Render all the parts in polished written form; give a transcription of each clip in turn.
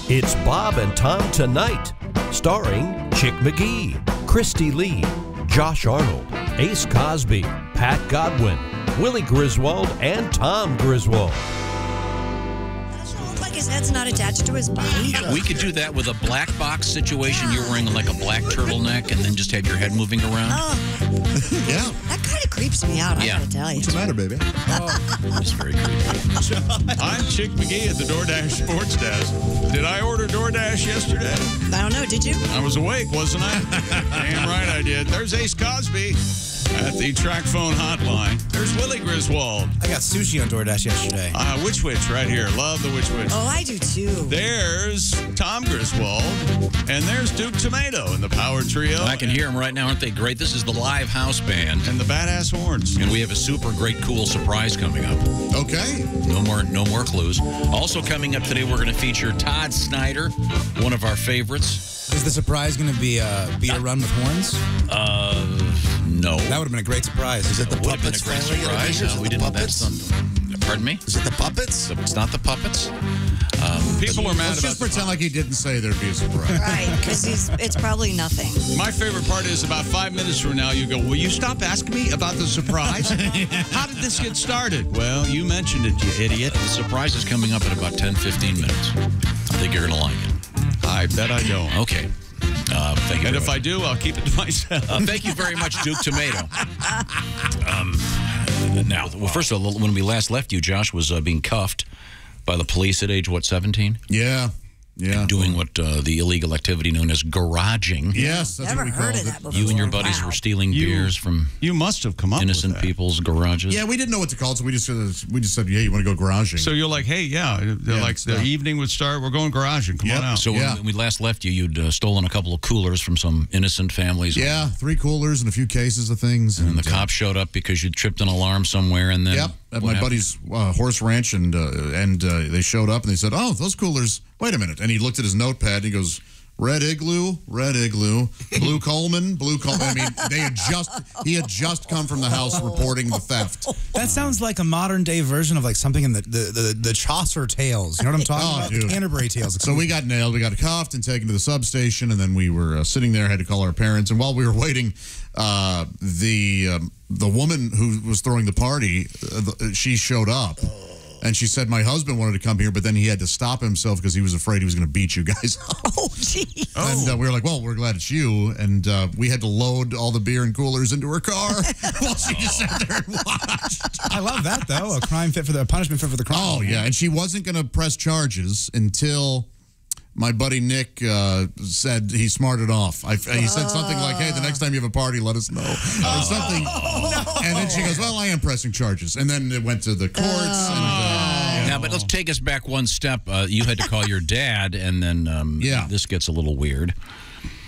It's Bob and Tom Tonight, starring Chick McGee, Christy Lee, Josh Arnold, Ace Cosby, Pat Godwin, Willie Griswold, and Tom Griswold. His head's not attached to his body. We could do that with a black box situation. You're wearing like a black turtleneck and then just have your head moving around. Yeah. That kind of creeps me out, I gotta tell you. What's the matter, baby? It's very creepy. I'm Chick McGee at the DoorDash Sports Desk. Did I order DoorDash yesterday? I don't know, did you? I was awake, wasn't I? Damn right I did. There's Ace Cosby at the track phone hotline. There's Willie Griswold. I got sushi on DoorDash yesterday. Witch right here. Love the Witch. Oh, I do too. There's Tom Griswold. And there's Tumatoe the Power Trio. I can hear them right now. Aren't they great? This is the live house band. And the Badass Horns. And we have a super great, cool surprise coming up. Okay. No more clues. Also coming up today, we're going to feature Todd Snider, one of our favorites. Is the surprise going to be a beer run with horns? No. That would have been a great surprise. Is it the Puppets family? Surprise? We didn't. That's not. Pardon me? Is it the Puppets? It's not the Puppets. People are mad Let's about just pretend like he didn't say there'd be a surprise. Right, because it's probably nothing. My favorite part is about 5 minutes from now, you go, will you stop asking me about the surprise? How did this get started? Well, you mentioned it, you idiot. The surprise is coming up in about 10, 15 minutes. I think you're going to like it. I bet I don't. Okay. Thank you. And if I do, I'll keep it to myself. Thank you very much, Duke Tomato. Now, well, first of all, when we last left you, Josh was being cuffed by the police at age, what, 17? Yeah. Yeah. Doing what the illegal activity known as garaging. Yes, that's Never what we heard called of that it. before. You and your buddies were stealing beers from You must have come up innocent with that. people's garages. Yeah, we didn't know what to call it, so we just said, yeah, you want to go garaging? So you're like, hey, yeah, like the evening would start, we're going garaging, come on out. So when we last left you, you'd stolen a couple of coolers from some innocent families. Yeah, 3 coolers and a few cases of things. And the cops showed up because you tripped an alarm somewhere, and then... Yep, at my buddy's horse ranch, and they showed up, and they said, oh, those coolers, wait a minute. And he looked at his notepad, and he goes... Red Igloo, Blue Coleman. I mean, he had just come from the house reporting the theft. That sounds like a modern day version of like something in the Chaucer tales. You know what I'm talking about? Dude. The Canterbury tales. So we got nailed. We got cuffed and taken to the substation, and then we were sitting there, had to call our parents. And while we were waiting, the woman who was throwing the party, she showed up. And she said, my husband wanted to come here, but then he had to stop himself because he was afraid he was going to beat you guys up. Oh, geez. And we were like, well, we're glad it's you. And we had to load all the beer and coolers into her car while she just sat there and watched. I love that, though. A punishment fit for the crime. Oh, yeah. And she wasn't going to press charges until... my buddy Nick said he smarted off. He said something like, hey, the next time you have a party, let us know. Or something. No. And then she goes, well, I am pressing charges. And then it went to the courts. Now, but let's take us back one step. You had to call your dad, and then this gets a little weird.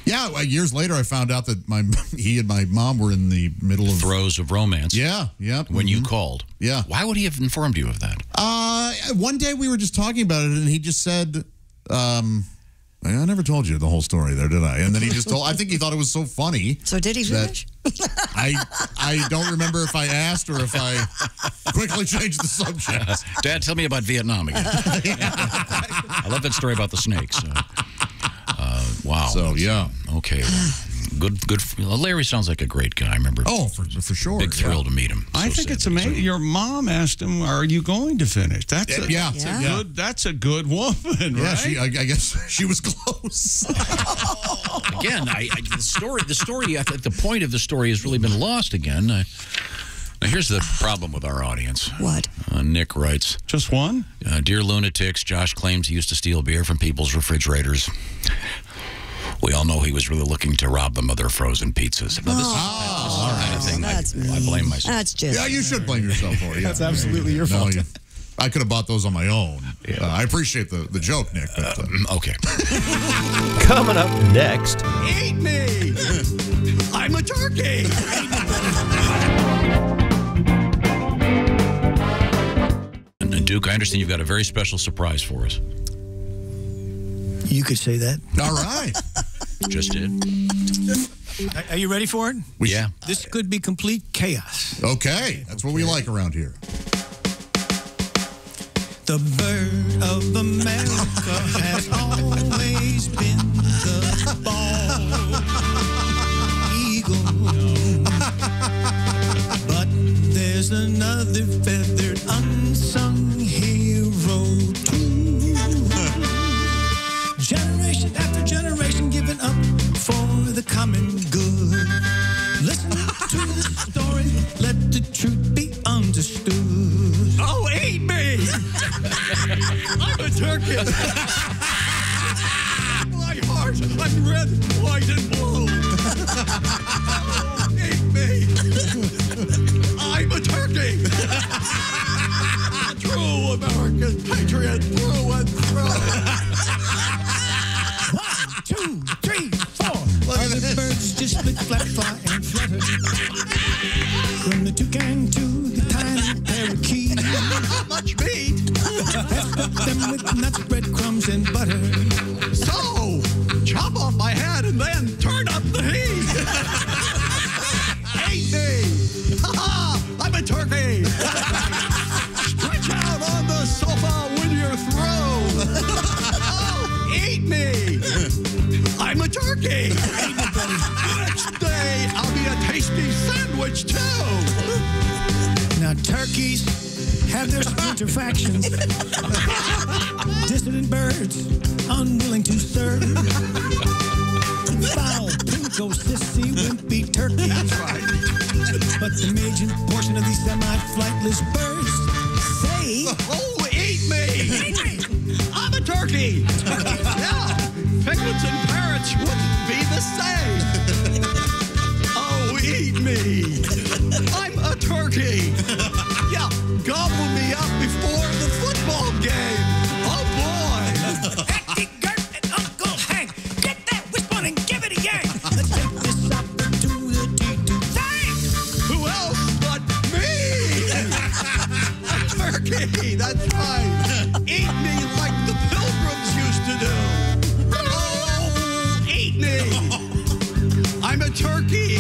Yeah, years later, I found out that he and my mom were in the middle of... throes of romance. Yeah. When you called. Yeah. Why would he have informed you of that? One day we were just talking about it, and he just said... I never told you the whole story there, did I? And then he just told... I think he thought it was so funny. So did he finish? I don't remember if I asked or if I quickly changed the subject. Dad, tell me about Vietnam again. I love that story about the snakes. Wow. So, yeah. Okay. Good. Larry sounds like a great guy. I remember. Oh, for sure. Big thrill to meet him. I think it's amazing. Your mom asked him, "Are you going to finish?" That's a good woman, right? I guess she was close. Again, the story. I think the point of the story has really been lost again. Now, here's the problem with our audience. What? Nick writes, just one? Dear lunatics, Josh claims he used to steal beer from people's refrigerators. We all know he was really looking to rob them of their frozen pizzas. Now, this is the kind of thing I blame myself. That's just... Yeah, you should blame yourself for it. Yeah. That's absolutely your fault. I could have bought those on my own. Yeah. I appreciate the joke, Nick. But, okay. Coming up next. Eat me! I'm a turkey! And Duke, I understand you've got a very special surprise for us. You could say that. All right. Just did. Are you ready for it? Yeah. This could be complete chaos. Okay. That's what we like around here. The bird of America has always been the bald eagle. But there's another feathered unsung hero too. Generation after generation giving up for the common good. Listen to the story, let the truth be understood. Oh, eat me! I'm a turkey. My heart, I'm red, white, and blue. Oh, eat me! I'm a turkey. A true American patriot through and through. 1, 2, 3, 4. Other birds just split, flap, fly, and flutter. From the toucan to the tiny parakeet. Much meat. Put them with nuts, breadcrumbs, and butter. So, chop off my head and then turn up the heat. Eat me. Ha-ha, I'm a turkey. Stretch out on the sofa when you're through. Oh, eat me. I'm a turkey. Next day, I'll be a tasty sandwich, too. Now, turkeys have their splinter factions. Dissident birds, unwilling to serve. Foul, pinko, sissy, wimpy turkeys. But the major portion of these semi-flightless birds say, Oh, eat me. "Eat me." I'm a turkey. Yeah, penguins and parrots wouldn't be the same. Oh, eat me. I'm a turkey. Yeah, gobble me up before the football game. Oh, boy. Hattie, Gert, and Uncle Hank, get that wishbone and give it a yank. Let's take this opportunity to thank. Who else but me? A turkey, that's right. Eat me like the pilgrims used to do. Oh, eat me. I'm a turkey.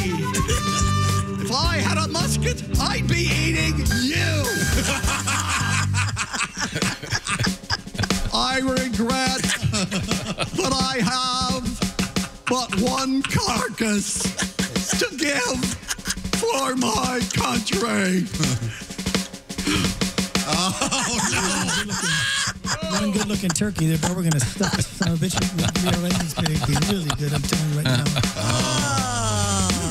If I had a musket, I'd be eating you. I regret that I have but one carcass to give for my country. One good-looking turkey there, but we're gonna stuff this son of a bitch. It's gonna be really good. I'm telling you right now.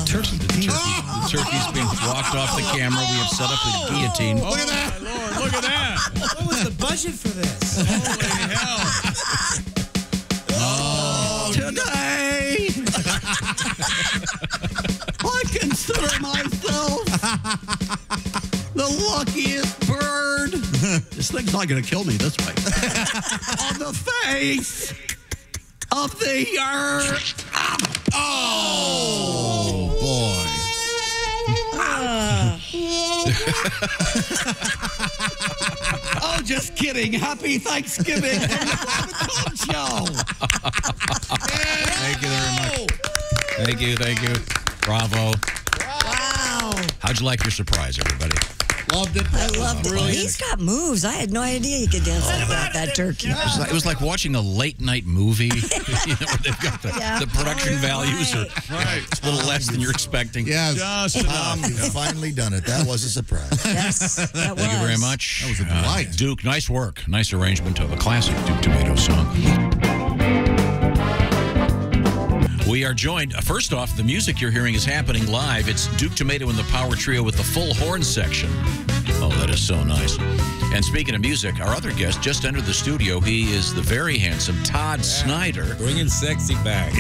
Turkey penis. The turkey's being walked off the camera. We have set up a guillotine. Look at that. Lord, look at that. What was the budget for this? Holy hell. Today, I consider myself the luckiest bird. This thing's not going to kill me this way. On the face of the earth. Oh, boy. Oh, just kidding. Happy Thanksgiving from the Tom Show. Thank you very much. Thank you. Bravo. Wow. How'd you like your surprise, everybody? Loved it. I loved it. He's got moves. I had no idea he could dance like that turkey. It was like watching a late night movie. Where they've got the production values are a little less than you're expecting. Yes. Just enough. You've finally done it. That was a surprise. Yes, that was. Thank you very much. That was a delight. Duke, nice work. Nice arrangement of a classic Duke Tomato song. We are joined, first off, the music you're hearing is happening live. It's Duke Tomato and the Power Trio with the full horn section. Oh, that is so nice. And speaking of music, our other guest just entered the studio. He is the very handsome Todd Snider. Bringing sexy back.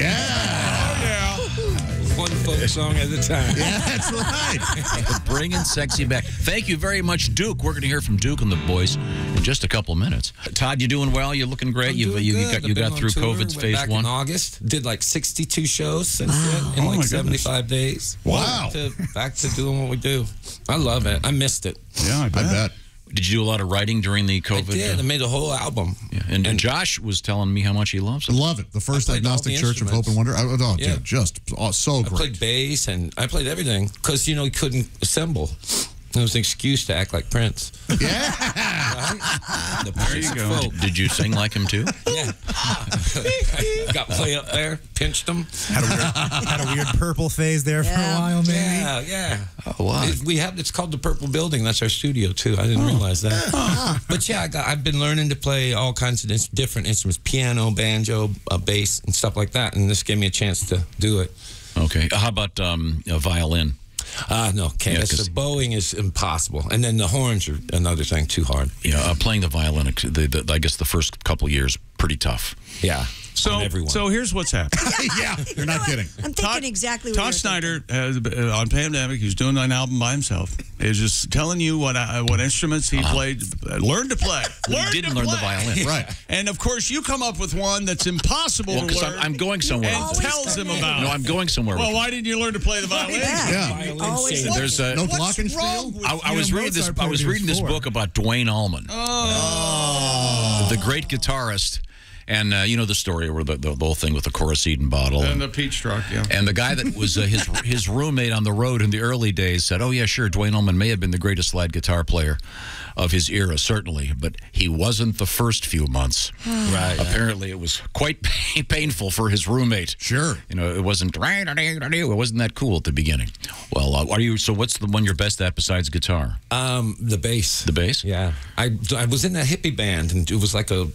One folk song at a time. Yeah, that's right. Bringing sexy back. Thank you very much, Duke. We're going to hear from Duke and the boys in just a couple of minutes. Todd, you doing well? You looking great? You got through COVID's phase back 1? In August. Did like 62 shows since then in like 75 days. Wow. Back to doing what we do. I love it. I missed it. Yeah, I I bet. Did you do a lot of writing during the COVID? I did. I made a whole album. Yeah. And Josh was telling me how much he loves I it. love it. The First I played all Agnostic the Church of Hope and instruments. Wonder. Yeah. Dude, just so I great. played bass and I played everything because, you couldn't assemble. It was an excuse to act like Prince. Yeah. Right? There you go. Did you sing like him too? Yeah. Got way up there, pinched him. Had a weird purple phase there for a while, maybe. Yeah, yeah. Oh, wow. It's called the Purple Building. That's our studio too. I didn't realize that. But yeah, I've been learning to play all kinds of different instruments: piano, banjo, bass, and stuff like that. And this gave me a chance to do it. Okay. How about a violin? No, can't. Yeah, The bowing is impossible, and then the horns are another thing, too hard. Yeah, playing the violin. I guess the first couple of years pretty tough. Yeah. So here's what's happening. Yeah, you're not kidding. I'm thinking exactly what Todd Snider has, on Pandemic, he's doing an album by himself. Is just telling you what instruments he played, learned to play. He didn't learn the violin, right? And of course, you come up with one that's impossible to learn. I'm going somewhere. And tells him about. No, I'm going somewhere. Well, why didn't you learn to play the violin? There's no glockenspiel. I was reading this book about Duane Allman, the great guitarist. And you know the story where the whole thing with the Coricidin bottle and the peach truck, yeah. And the guy that was his roommate on the road in the early days said, "Oh yeah, sure, Duane Allman may have been the greatest slide guitar player of his era, certainly, but he wasn't the first few months." Right. Apparently, it was quite painful for his roommate. Sure. You know, it wasn't that cool at the beginning. Well, so what's the one you're best at besides guitar? The bass. The bass? Yeah. I was in that hippie band, and it was like a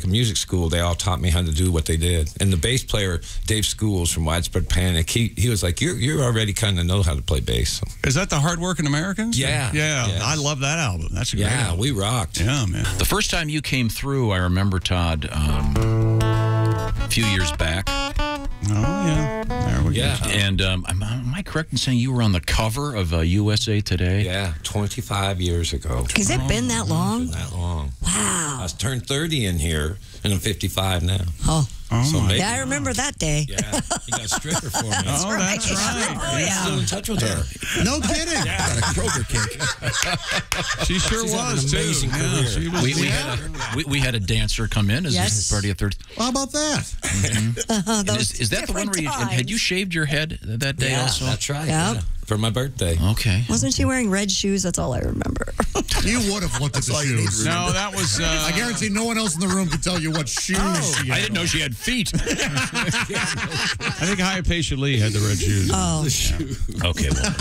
music school. They all taught me how to do what they did. And the bass player, Dave Schools from Widespread Panic, he was like, "You're already kind of know how to play bass." So. Is that the Hardworking Americans? Yeah. Yeah. Yes. I love that album. That's a great album. We rocked. Yeah, man. The first time you came through, I remember, Todd, a few years back. Oh, yeah. There we go. And am I correct in saying you were on the cover of USA Today? Yeah, 25 years ago. Has it been that long? It's been that long. Wow. I turned 30 in here, and I'm 55 now. Oh. So maybe, Yeah, I remember that day. Yeah, you got a stripper for me. That's right. Oh, I'm yeah. still in touch with her. No kidding. Got a Kroger cake. She sure She's had was, an too. amazing Yeah, career. she was, We had a dancer come in as Yes. a party at 30. How about that? Is that the one where you had you shaved your head that day Yeah, also? that's right. Yep. Yeah, for my birthday. Okay. Wasn't she wearing red shoes? That's all I remember. You would have looked at the all you need to shoes. no, that was... I guarantee no one else in the room could tell you what shoes she had. I didn't know she had feet. I think Hypatia Lee had the red shoes. Oh. Okay, well,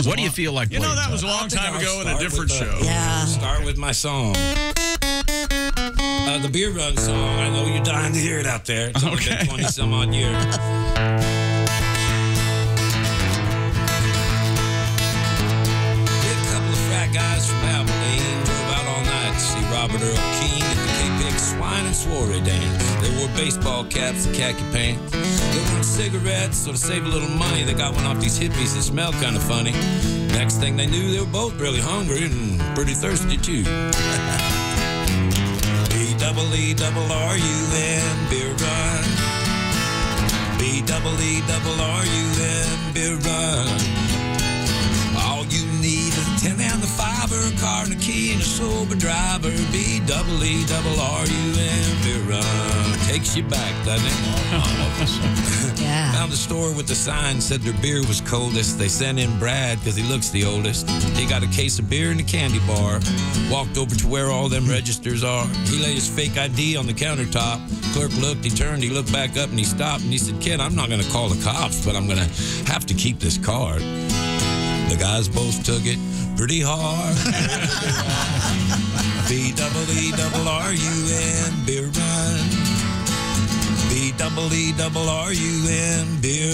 what do you feel like playing? that was a long time ago in a different show. Yeah. Start with my song. The Beer Run song. I know you're dying to hear it out there. It's only been 20 some odd years. A couple of frat guys from Abilene drove out all night to see Robert Earl Keen at the K-Pig Swine and Soiree dance. They wore baseball caps and khaki pants. They wanted cigarettes, so to save a little money, they got one off these hippies that smelled kind of funny. Next thing they knew, they were both really hungry and pretty thirsty too. B-double-E-double-R-U-N, beer run. B-double-E-double-R-U-N, beer run. All you need is a 10 and the 5, a car and a key and a sober driver. B-double-E-double-R-U-N, beer run. Takes you back, doesn't it? Yeah. Found the store with the sign, said their beer was coldest. They sent in Brad because he looks the oldest. He got a case of beer and a candy bar. Walked over to where all them registers are. He laid his fake ID on the countertop. Clerk looked, he turned, he looked back up and he stopped and he said, "Kid, I'm not going to call the cops, but I'm going to have to keep this card." The guys both took it pretty hard. B-double-E-double-R-U-N, beer run. B-double-E-double-R-U-N, beer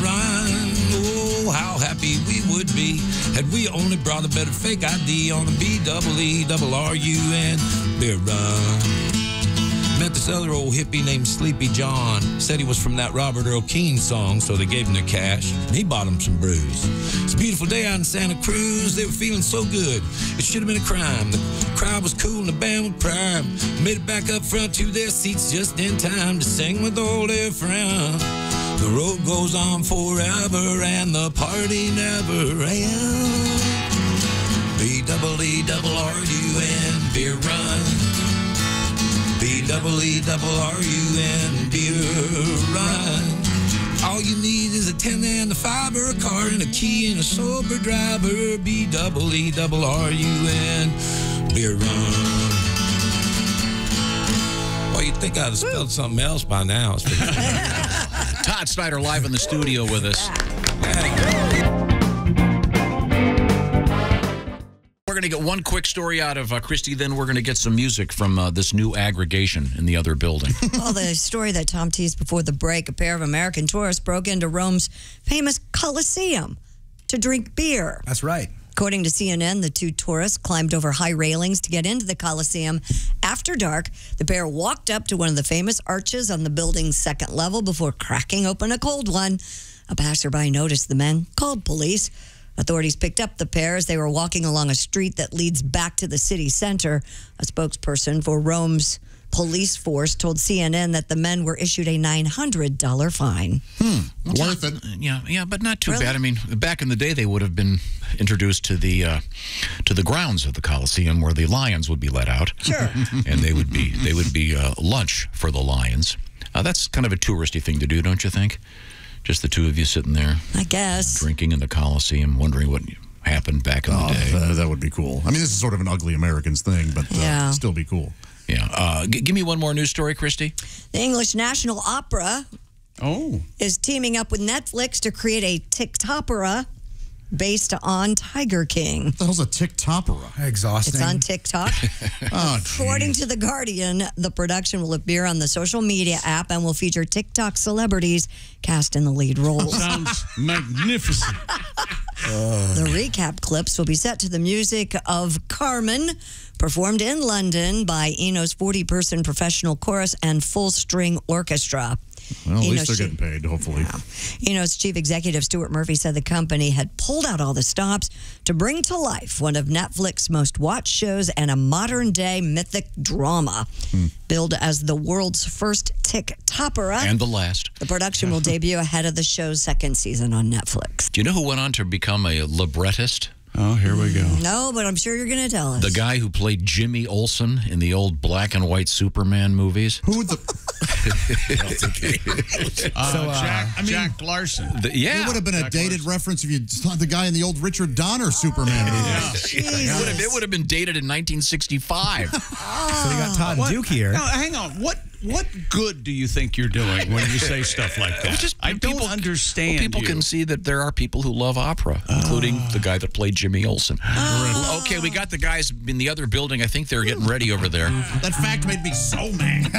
run. Oh, how happy we would be had we only brought a better fake ID on a B-double-E-double-R-U-N, beer run. Met this other old hippie named Sleepy John. Said he was from that Robert Earl Keen song, so they gave him their cash, and he bought him some brews. It's a beautiful day out in Santa Cruz. They were feeling so good, it should have been a crime. The crowd was cool and the band was prime. Made it back up front to their seats just in time to sing with all their friends. The road goes on forever and the party never ends. B-double-E-double-R-U-N, beer run. B-double-E-double-R-U-N, beer run. All you need is a 10 and a fiber, a car and a key and a sober driver. BEERRUN. Beer run. Well, you'd think I'd have spelled something else by now. Todd Snider live in the studio with us. We're going to get one quick story out of Christy, then we're going to get some music from this new aggregation in the other building. Well, the story that Tom teased before the break, a pair of American tourists broke into Rome's famous Colosseum to drink beer. That's right. According to CNN, the two tourists climbed over high railings to get into the Colosseum. After dark, the pair walked up to one of the famous arches on the building's second level before cracking open a cold one. A passerby noticed the men, called police. Authorities picked up the pair as they were walking along a street that leads back to the city center. A spokesperson for Rome's police force told CNN that the men were issued a $900 fine. Worth it. Yeah, but not too Really? bad. I mean, back in the day, they would have been introduced to the grounds of the Coliseum where the lions would be let out. Sure. And they would be lunch for the lions. That's kind of a touristy thing to do, don't you think? Just the two of you sitting there, I guess. drinking in the Coliseum, wondering what happened back in the day. That would be cool. I mean, this is sort of an ugly Americans thing, but Yeah. still be cool. Yeah. Give me one more news story, Christy. The English National Opera Oh. is teaming up with Netflix to create a TikTopera based on Tiger King. What the hell's a TikTopera? Exhausting. It's on TikTok. Oh, According to The Guardian, the production will appear on the social media app and will feature TikTok celebrities cast in the lead roles. Sounds magnificent. The recap clips will be set to the music of Carmen, performed in London by Eno's 40-person professional chorus and full-string orchestra. Well, at least Eno's they're getting paid, hopefully. Eno's chief executive, Stuart Murphy, said the company had pulled out all the stops to bring to life one of Netflix's most watched shows and a modern-day mythic drama. Billed as the world's first TikTopera. And the last. The production will debut ahead of the show's second season on Netflix. Do you know who went on to become a librettist? Oh, here we go. No, but I'm sure you're going to tell us. The guy who played Jimmy Olsen in the old black and white Superman movies. Who the... Jack Larson. It would have been a dated reference if you saw the guy in the old Richard Donner Superman movie. It would have been dated in 1965. So you got Todd and Duke here. Now, hang on. What good do you think you're doing when you say stuff like that? I don't understand. People can see that there are people who love opera, including the guy that played Jimmy Olsen. Okay, we got the guys in the other building. I think they're getting ready over there. That fact made me so mad.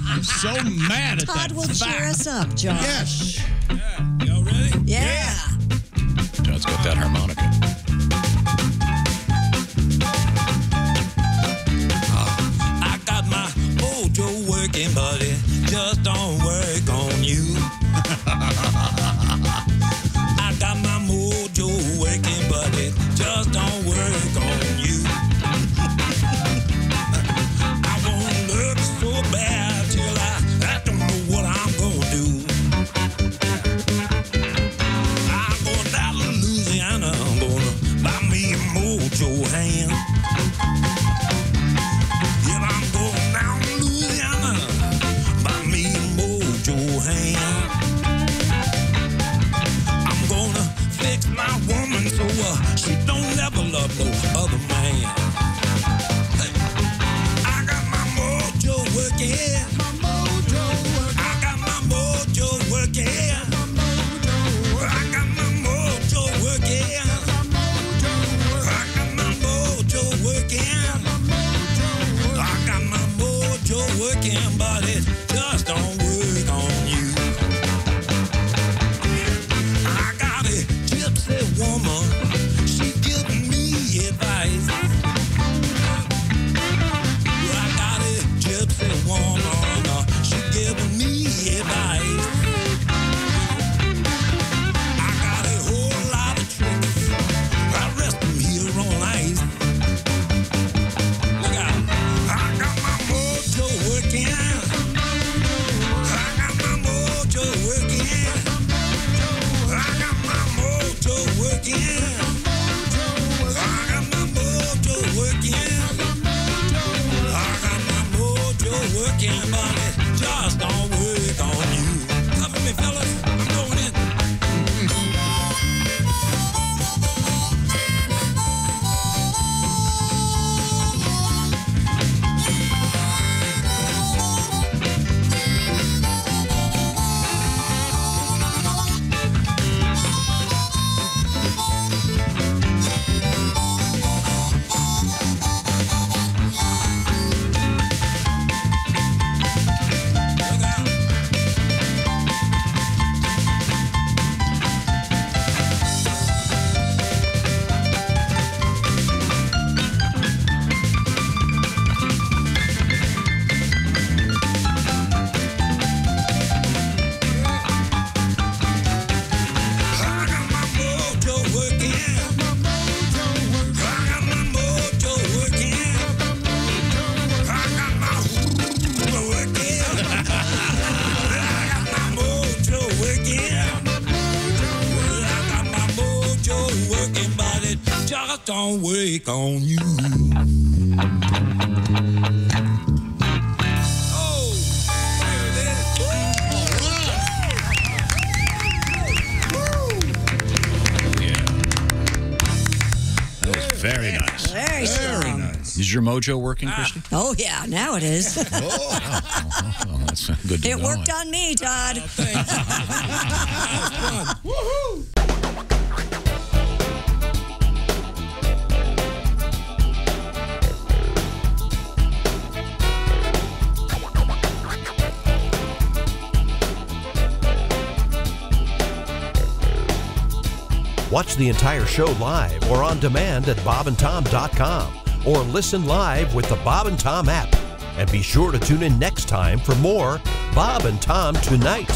I'm so mad at Todd that will cheer us up, John. Yes. Y'all ready? Yeah. Todd's got that harmonica. I got my mojo working, but it just don't work on you. I got my mojo working, but it just don't work on you. I wanna look so bad till I don't know what I'm gonna do. I'm going down to Louisiana don't wake on you. Oh, there it is. That was very nice. Very strong. Is your mojo working, Christy? Oh, yeah, now it is. Oh, that's good to It know. worked on me, Todd. Woohoo! Watch the entire show live or on demand at bobandtom.com or listen live with the Bob and Tom app. And be sure to tune in next time for more Bob and Tom Tonight.